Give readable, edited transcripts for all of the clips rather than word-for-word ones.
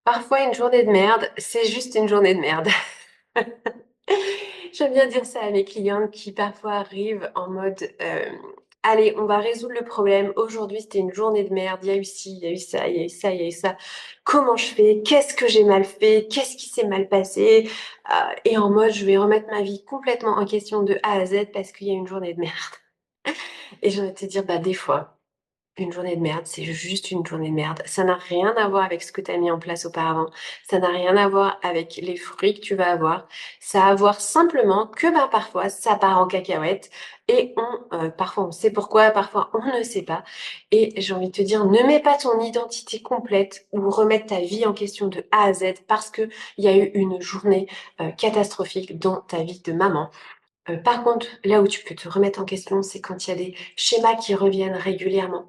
Parfois, une journée de merde, c'est juste une journée de merde. J'aime bien dire ça à mes clientes qui parfois arrivent en mode allez, on va résoudre le problème. Aujourd'hui, c'était une journée de merde. Il y a eu ci, il y a eu ça, il y a eu ça, il y a eu ça. Comment je fais? Qu'est-ce que j'ai mal fait? Qu'est-ce qui s'est mal passé? Et en mode, je vais remettre ma vie complètement en question de A à Z parce qu'il y a une journée de merde. Et j'ai envie de te dire, bah, des fois. Une journée de merde, c'est juste une journée de merde. Ça n'a rien à voir avec ce que tu as mis en place auparavant. Ça n'a rien à voir avec les fruits que tu vas avoir. Ça a à voir simplement que bah, parfois ça part en cacahuète et parfois on sait pourquoi, parfois on ne sait pas. Et j'ai envie de te dire, ne mets pas ton identité complète ou remettre ta vie en question de A à Z parce que il y a eu une journée catastrophique dans ta vie de maman. Par contre, là où tu peux te remettre en question, c'est quand il y a des schémas qui reviennent régulièrement.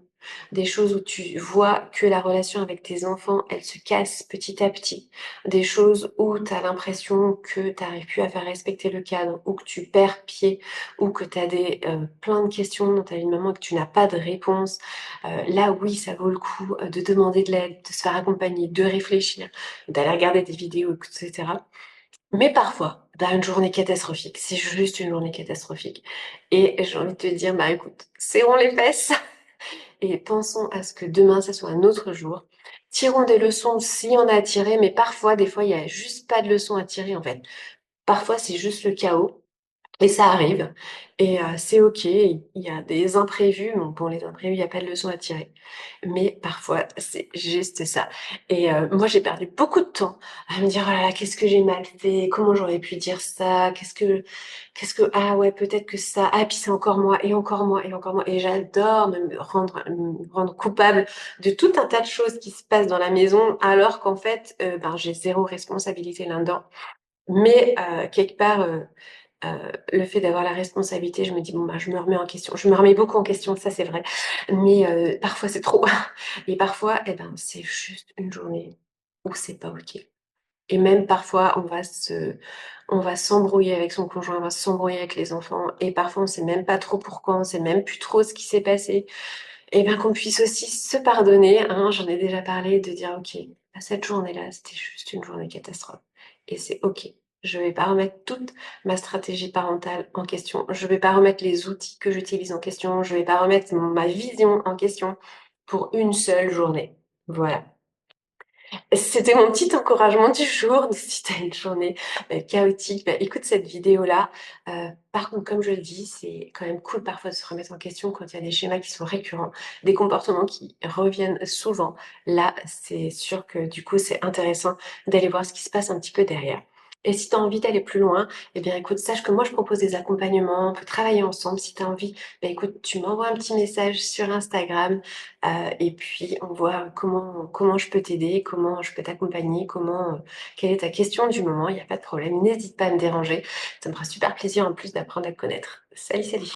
Des choses où tu vois que la relation avec tes enfants, elle se casse petit à petit. Des choses où tu as l'impression que tu n'arrives plus à faire respecter le cadre, ou que tu perds pied, ou que tu as plein de questions dans ta vie de maman et que tu n'as pas de réponse. Là, oui, ça vaut le coup de demander de l'aide, de se faire accompagner, de réfléchir, d'aller regarder des vidéos, etc. Mais parfois, bah, une journée catastrophique, c'est juste une journée catastrophique. Et j'ai envie de te dire, bah écoute, serrons les fesses et pensons à ce que demain, ça soit un autre jour. Tirons des leçons s'il y en a à tirer, mais parfois, des fois, il n'y a juste pas de leçons à tirer en fait. Parfois, c'est juste le chaos. Et ça arrive, et c'est OK, il y a des imprévus, bon pour les imprévus, il n'y a pas de leçon à tirer. Mais parfois, c'est juste ça. Et moi, j'ai perdu beaucoup de temps à me dire: «Oh là là, qu'est-ce que j'ai mal fait? Comment j'aurais pu dire ça? Ah ouais, peut-être que ça. Ah, puis c'est encore moi et encore moi et encore moi». Et j'adore me rendre coupable de tout un tas de choses qui se passent dans la maison, alors qu'en fait, ben, j'ai zéro responsabilité là-dedans. Mais quelque part, le fait d'avoir la responsabilité, je me dis, bon, bah, je me remets en question. Je me remets beaucoup en question, ça c'est vrai. Mais parfois c'est trop. Et parfois, eh ben, c'est juste une journée où c'est pas OK. Et même parfois, on va s'embrouiller avec son conjoint, on va s'embrouiller avec les enfants. Et parfois, on sait même pas trop pourquoi, on sait même plus trop ce qui s'est passé. Et bien qu'on puisse aussi se pardonner, hein, j'en ai déjà parlé, de dire, OK, bah, cette journée-là, c'était juste une journée catastrophe. Et c'est OK. Je vais pas remettre toute ma stratégie parentale en question. Je vais pas remettre les outils que j'utilise en question. Je vais pas remettre ma vision en question pour une seule journée. Voilà. C'était mon petit encouragement du jour. Si tu as une journée chaotique, bah, écoute cette vidéo-là. Par contre, comme je le dis, c'est quand même cool parfois de se remettre en question quand il y a des schémas qui sont récurrents, des comportements qui reviennent souvent. Là, c'est sûr que du coup, c'est intéressant d'aller voir ce qui se passe un petit peu derrière. Et si tu as envie d'aller plus loin, eh bien écoute, sache que moi je propose des accompagnements, on peut travailler ensemble. Si tu as envie, bah, écoute, tu m'envoies un petit message sur Instagram. Et puis on voit comment je peux t'aider, comment je peux t'accompagner, quelle est ta question du moment, il n'y a pas de problème, n'hésite pas à me déranger, ça me fera super plaisir en plus d'apprendre à te connaître. Salut, salut!